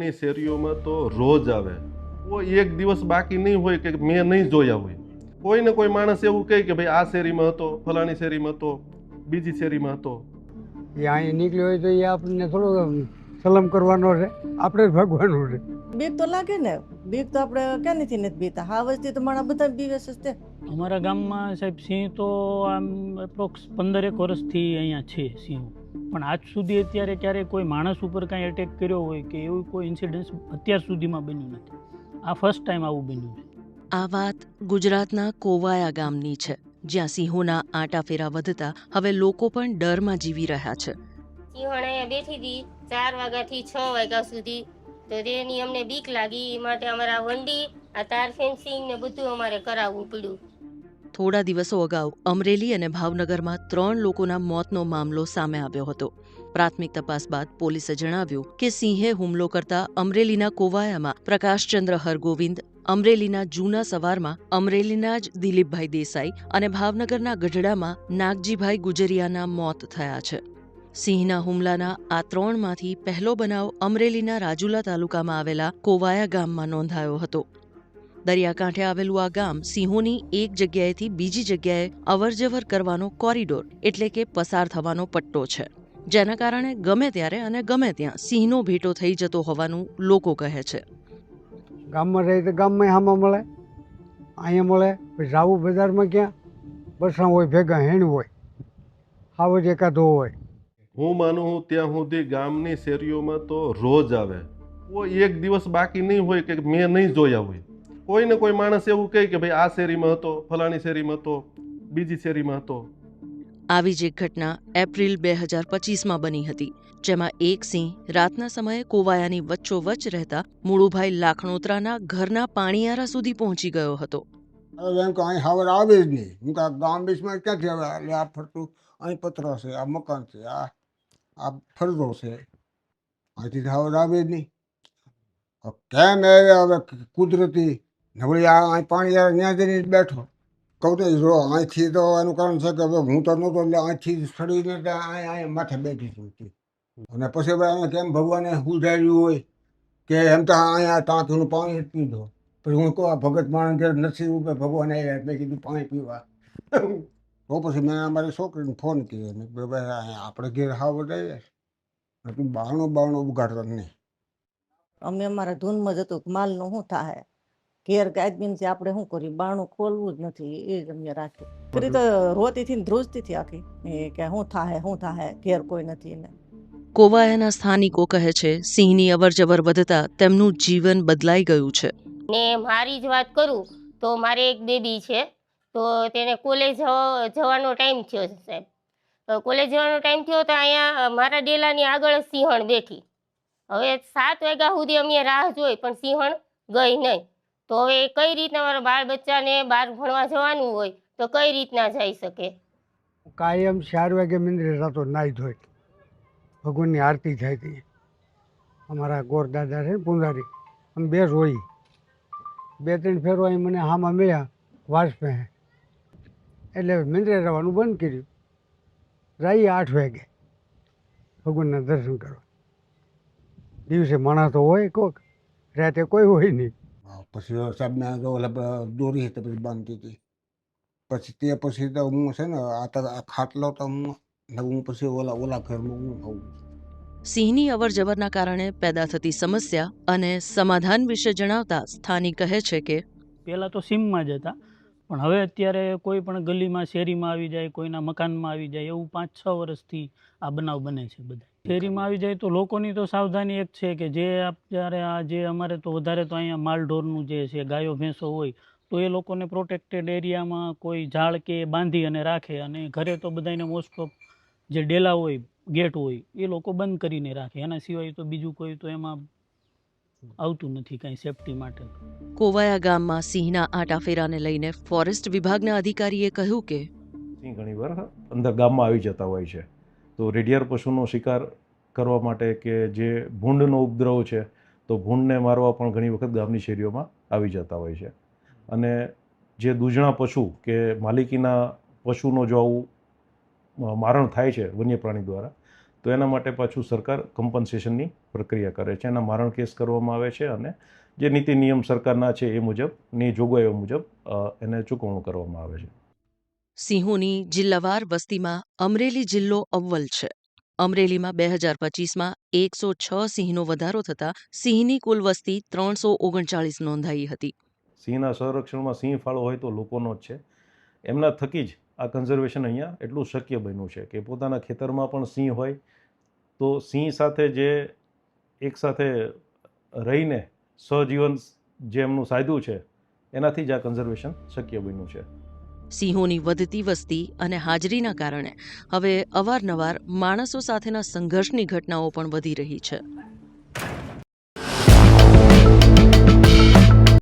ગામની શેરીઓમાં તો રોજ આવે. કોઈ એક દિવસ બાકી નહીં હોય કે મેં નહીં જોયા હોય. કોઈ ને કોઈ માણસ એવું કહે કે ભાઈ આ શેરીમાં હતો, ફલાણી શેરીમાં હતો, બીજી શેરીમાં હતો. એ અહીં નીકળ્યો હોય તો એ આપણને થોડું સલામ કરવાનો છે, આપણે જ ભાગવાનું છે. બીક તો લાગે ને, બીક તો આપણે ક્યાંથી નથી બીતા. હા વસ્તી તો મારા બધા બીવે છે. અમારા ગામમાં સાહેબ સિંહ તો આમ એપ્રોક્સ 15 વર્ષથી અહીંયા છે સિંહ, પણ આજ સુધી અત્યારે ક્યારેય કોઈ માણસ ઉપર કાંઈ એટેક કર્યો હોય કે એવું કોઈ ઇન્સિડન્સ અત્યાર સુધીમાં બન્યું નથી. આ ફર્સ્ટ ટાઈમ આવું બન્યું છે. આ વાત ગુજરાતના કોવાયા ગામની છે, જ્યાં સિંહોના આંટાફેરા વધતા હવે લોકો પણ ડરમાં જીવી રહ્યા છે. સિંહણ અહીંયા બેઠી હતી 4 વાગ્યાથી 6 વાગ્યા સુધી, તો તેની અમને બીક લાગી. એ માટે અમારા વંડી, આ તાર ફેન્સિંગ ને બધું અમારે કરાવવું પડ્યું. થોડા દિવસો અગાઉ અમરેલી અને ભાવનગરમાં 3 લોકોના મોતનો મામલો સામે આવ્યો હતો. પ્રાથમિક તપાસ બાદ પોલીસે જણાવ્યું કે સિંહે હુમલો કરતા અમરેલીના કોવાયામાં પ્રકાશચંદ્ર હરગોવિંદ, અમરેલીના જૂના સવારમાં અમરેલીના જ દિલીપભાઈ દેસાઈ અને ભાવનગરના ગઢડામાં નાગજીભાઈ ગુજરિયાના મોત થયા છે. સિંહના હુમલાના આ 3માંથી પહેલો બનાવ અમરેલીના રાજુલા તાલુકામાં આવેલા કોવાયા ગામમાં નોંધાયો હતો. દરિયાકાંઠે આવેલું આ ગામ સિંહોની એક જગ્યાએથી બીજી જગ્યાએ અવરજવર કરવાનો કોરિડોર એટલે કે પસાર થવાનો પટ્ટો છે, જેના કારણે ગમે ત્યારે અને ગમે ત્યાં સિંહનો ભેટો થઈ જતો હોવાનું લોકો કહે છે. ગામમાં રહી તો ગામમાં હામાં મળે, અહીંયા મળે, પછી જાવું બજારમાં ક્યાં બસા હોય, ભેગા હેણ હોય, હાવ જ એકાદો હોય. હું માનું હું ત્યાં સુધી ગામની શેરીઓમાં તો રોજ આવે. કોઈ એક દિવસ બાકી નહીં હોય કે મેં નહીં જોયા હોય. કોઈ ને કોઈ માણસ એવું કહે કે ભાઈ આ શેરીમાં હતો, ફલાણી શેરીમાં હતો, બીજી શેરીમાં હતો. આવી જ એક ઘટના એપ્રિલ 2025માં બની હતી, જેમાં એક સિંહ રાતના સમયે કોવાયાની વચ્ચોવચ્ચ રહેતા મુળુભાઈ લાખણોત્રાના ઘરના પાણીયારા સુધી પહોંચી ગયો હતો. હવે એમ કે અહીં હાવર આવે જ નહીં. હું કે ગામ બીચમાં ક્યાંથી આવે? એટલે આ ફરતું અહીં પતરા છે, આ મકાન છે, આ ફરતો છે, અહીંથી હાવર આવે જ નહીં. કેમ આવે હવે કુદરતી નવળી અહીં પાણી ત્યાં જઈને જ બેઠો. કહું તો જો અહીંથી તો એનું કારણ છે કે હવે હું તો નહોતો, એટલે અહીંથી સડીને અહીં માથે બેઠી છું. અને પછી હવે અહીંયા કેમ ભગવાને સુધાર્યું હોય કે એમ તો અહીંયા ટાંકીનું પાણી જ પીધો. પછી હું કહું આ ભગત માણસ ઘેર નથી ઉભે ભગવાને મેં કીધું પાણી પીવા. તો પછી મેં અમારી છોકરીને ફોન કર્યો ને ભાઈ આપણે ઘેર હાવ જઈએ, બારણું ઉગાડતા નહીં. અમે અમારા ધૂનમાં જતું માલનું શું થાય, ઘેર ગાજબીન છે, આપણે શું કરીએ, બારણું ખોલવું જ નથી, એ જ અમે રાખ્યું. કરી તો રોતી થી ધ્રુજતી થી આખી કે શું થાય, ઘેર કોઈ નથી ને. કોવાયાના સ્થાનિકો કહે છે સિંહની અવરજવર વધતા તેમનું જીવન બદલાઈ ગયું છે. ને મારી જ વાત કરું તો મારે એક બેબી છે, તો તેને કોલેજ જવાનો ટાઈમ થયો છે સાહેબ. કોલેજ જવાનો ટાઈમ થયો તો અહીંયા મારા ડેલાની આગળ સિંહણ બેઠી. હવે 7 વાગ્યા સુધી અમે રાહ જોઈ પણ સિંહણ ગઈ નહીં. તો હવે કઈ રીતના મારા બાળ બચ્ચાને બહાર ભણવા જવાનું હોય તો કઈ રીતના જઈ શકે? કાયમ 4 વાગે મંદિરે જતો, નાહી ધોઈ ભગવાનની આરતી થાય હતી. અમારા ગોર દાદા છે ને પૂંજારી, અમે બે રોઈ 2-3 ફેરો અહીં મને હામાં મળ્યા વાસપે, એટલે મંદિરે જવાનું બંધ કર્યું. જઈએ 8 વાગે ભગવાનના દર્શન કરવા. દિવસે માણસ તો હોય કોક, રાતે કોઈ હોય નહીં. પછી સાહેબ મેં દોરી હતી પછી બાંધતી હતી. પછી તે પછી તો હું છે ને આ ખાટલો તો હું પછી ઓલા ઘરમાં હું આવું. સિંહની અવરજવરના કારણે પેદા થતી સમસ્યા અને સમાધાન વિશે જણાવતા સ્થાનિક કહે છે કે પહેલાં તો સીમમાં જ હતા, પણ હવે અત્યારે કોઈ પણ ગલીમાં શેરીમાં આવી જાય, કોઈના મકાનમાં આવી જાય, એવું 5-6 વર્ષથી આ બનાવ બને છે. બધા શેરીમાં આવી જાય તો લોકોની તો સાવધાની એક છે કે જે અત્યારે આ જે અમારે તો વધારે તો અહીંયા માલઢોરનું જે છે, ગાયો ભેંસો હોય તો એ લોકોને પ્રોટેક્ટેડ એરિયામાં કોઈ ઝાડ કે બાંધી અને રાખે, અને ઘરે તો બધાને મોસ્ટ ઓફ જે ડેલા હોય, ગેટ હોય, એ લોકો બંધ કરીને રાખે. એના સિવાય તો બીજું કોઈ તો એમાં આવતું નથી કાંઈ સેફટી માટે. કોવાયા ગામમાં સિંહના આંટાફેરાને લઈને ફોરેસ્ટ વિભાગના અધિકારીએ કહ્યું કે સિંહ ઘણીવાર અંદર ગામમાં આવી જતા હોય છે, તો રેડિયાર પશુનો શિકાર કરવા માટે કે જે ભૂંડનો ઉપદ્રવ છે તો ભૂંડને મારવા પણ ઘણી વખત ગામની શેરીઓમાં આવી જતા હોય છે. અને જે દૂજણા પશુ કે માલિકીના પશુનો જો આવું મારણ થાય છે વન્ય પ્રાણી દ્વારા, તો એના માટે પાછું સરકાર કમ્પન્સેશનની પ્રક્રિયા કરે છે, એના મારણ કેસ કરવામાં આવે છે અને જે નીતિ નિયમ સરકારના છે એ મુજબની જોગવાઈઓ મુજબ એને ચૂકવણું કરવામાં આવે છે. સિંહોની જિલ્લાવાર વસ્તીમાં અમરેલી જિલ્લો અવ્વલ છે. અમરેલીમાં 2025માં 106 સિંહનો વધારો થતાં સિંહની કુલ વસ્તી 339 નોંધાઈ હતી. સિંહના સંરક્ષણમાં સિંહ ફાળો હોય તો લોકોનો જ છે. એમના થકી જ આ કન્ઝર્વેશન અહીંયા એટલું શક્ય બન્યું છે કે પોતાના ખેતરમાં પણ સિંહ હોય તો સિંહ સાથે જે એકસાથે રહીને સહજીવન જે એમનું સાધ્યું છે એનાથી જ આ કન્ઝર્વેશન શક્ય બન્યું છે. સિંહોની વધતી વસ્તી અને હાજરીના કારણે હવે અવારનવાર માણસો સાથેના સંઘર્ષની ઘટનાઓ પણ વધી રહી છે.